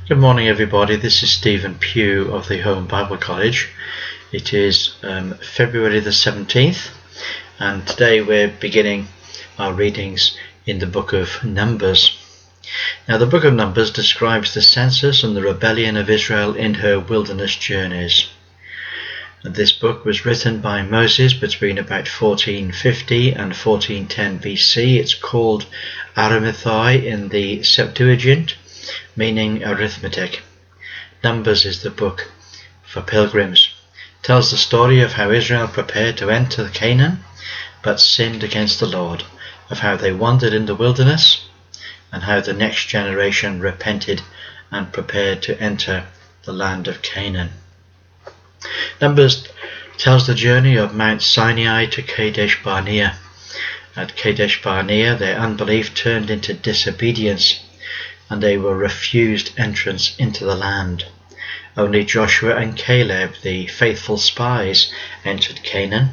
Good morning, everybody. This is Stephen Pugh of the Home Bible College. It is February the 17th, and today we're beginning our readings in the book of Numbers. Now, the book of Numbers describes the census and the rebellion of Israel in her wilderness journeys. This book was written by Moses between about 1450 and 1410 BC. It's called Aramithoi in the Septuagint, meaning arithmetic. Numbers is the book for pilgrims. It tells the story of how Israel prepared to enter Canaan, but sinned against the Lord, of how they wandered in the wilderness, and how the next generation repented and prepared to enter the land of Canaan. Numbers tells the journey of Mount Sinai to Kadesh Barnea. At Kadesh Barnea, their unbelief turned into disobedience, and they were refused entrance into the land. Only Joshua and Caleb, the faithful spies, entered Canaan.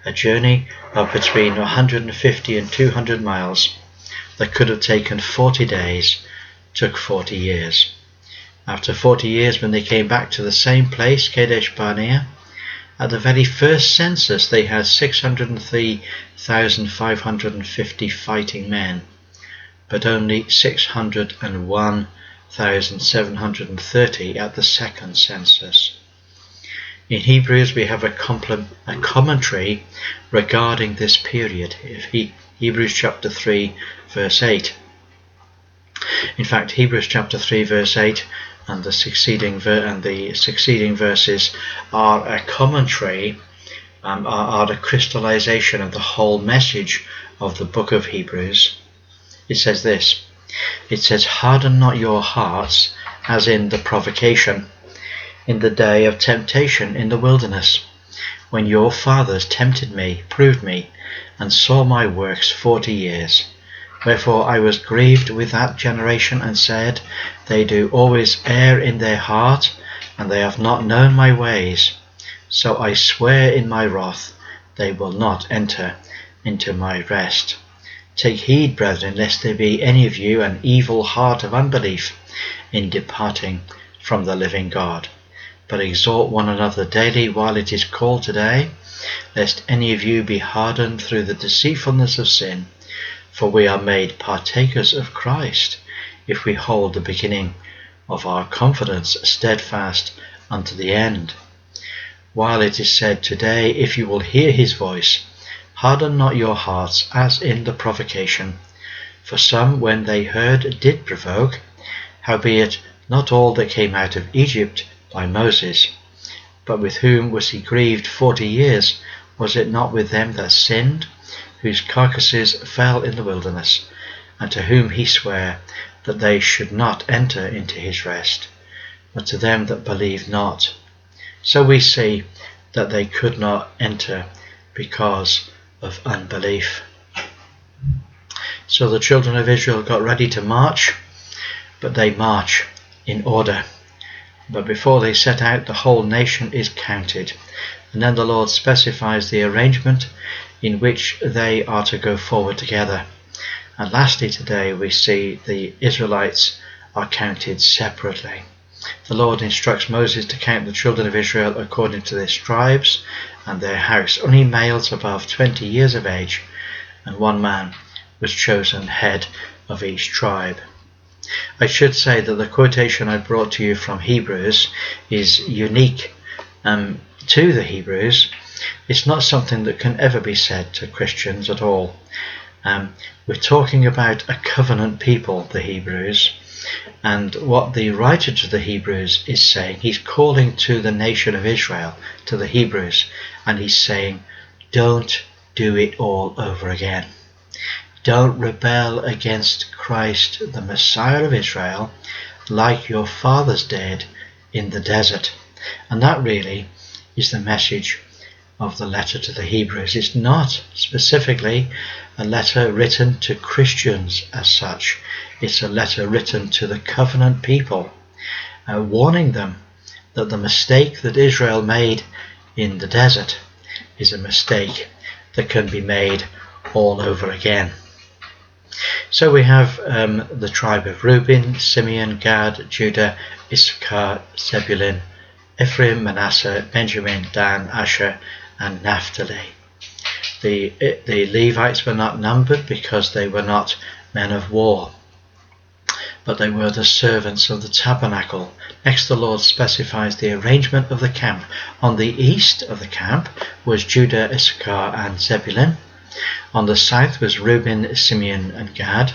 A journey of between 150 and 200 miles that could have taken 40 days took 40 years. After 40 years, when they came back to the same place, Kadesh Barnea, at the very first census they had 603,550 fighting men, but only 601,730 at the second census. In Hebrews we have a commentary regarding this period, Hebrews chapter 3 verse 8. In fact, Hebrews chapter 3 verse 8 and the succeeding verses are a commentary, are a crystallization of the whole message of the book of Hebrews. It says this. It says, "Harden not your hearts, as in the provocation, in the day of temptation in the wilderness, when your fathers tempted me, proved me, and saw my works 40 years. Wherefore I was grieved with that generation, and said, They do always err in their heart, and they have not known my ways. So I swear in my wrath, they will not enter into my rest. Take heed, brethren, lest there be any of you an evil heart of unbelief in departing from the living God. But exhort one another daily while it is called today, lest any of you be hardened through the deceitfulness of sin. For we are made partakers of Christ, if we hold the beginning of our confidence steadfast unto the end. While it is said today, if you will hear his voice, harden not your hearts as in the provocation. For some, when they heard, did provoke, howbeit not all that came out of Egypt by Moses. But with whom was he grieved 40 years? Was it not with them that sinned, whose carcasses fell in the wilderness, and to whom he sware that they should not enter into his rest, but to them that believed not? So we see that they could not enter because of unbelief." So the children of Israel got ready to march, but they march in order. But before they set out, the whole nation is counted, and then the Lord specifies the arrangement in which they are to go forward together. And lastly, today we see the Israelites are counted separately. The Lord instructs Moses to count the children of Israel according to their tribes and their house. Only males above 20 years of age, and one man was chosen head of each tribe. I should say that the quotation I brought to you from Hebrews is unique to the Hebrews. It's not something that can ever be said to Christians at all. We're talking about a covenant people, the Hebrews, and what the writer to the Hebrews is saying, he's calling to the nation of Israel, to the Hebrews, and he's saying, don't do it all over again. Don't rebel against Christ, the Messiah of Israel, like your fathers did in the desert. And that really is the message of the letter to the Hebrews. It's not specifically a letter written to Christians as such. It's a letter written to the covenant people, warning them that the mistake that Israel made in the desert is a mistake that can be made all over again. So we have the tribe of Reuben, Simeon, Gad, Judah, Issachar, Zebulun, Ephraim, Manasseh, Benjamin, Dan, Asher, and Naphtali. The Levites were not numbered because they were not men of war, but they were the servants of the tabernacle. Next, the Lord specifies the arrangement of the camp. On the east of the camp was Judah, Issachar, and Zebulun. On the south was Reuben, Simeon, and Gad.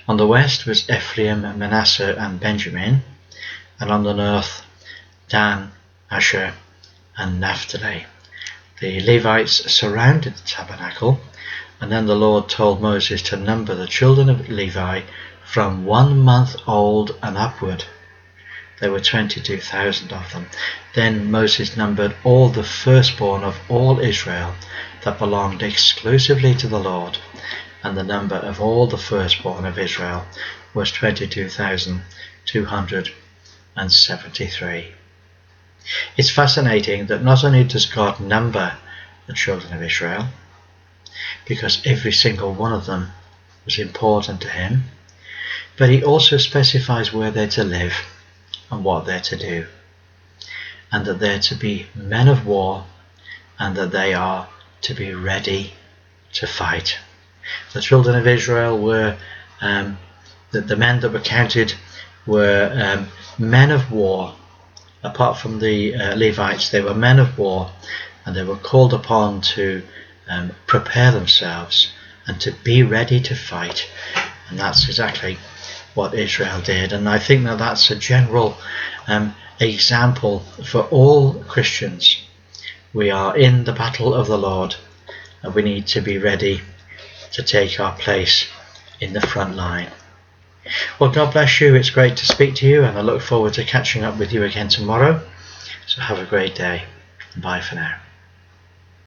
On the west was Ephraim, Manasseh, and Benjamin. And on the north, Dan, Asher, and Naphtali. The Levites surrounded the tabernacle, and then the Lord told Moses to number the children of Levi from 1 month old and upward. There were 22,000 of them. Then Moses numbered all the firstborn of all Israel that belonged exclusively to the Lord, and the number of all the firstborn of Israel was 22,273. It's fascinating that not only does God number the children of Israel, because every single one of them was important to him, but he also specifies where they're to live and what they're to do, and that they're to be men of war, and that they are to be ready to fight. The children of Israel were, the men that were counted were men of war. Apart from the Levites, they were men of war, and they were called upon to prepare themselves and to be ready to fight. And that's exactly what Israel did. And I think that that's a general example for all Christians. We are in the battle of the Lord, and we need to be ready to take our place in the front line. Well, God bless you. It's great to speak to you, and I look forward to catching up with you again tomorrow. So have a great day. Bye for now.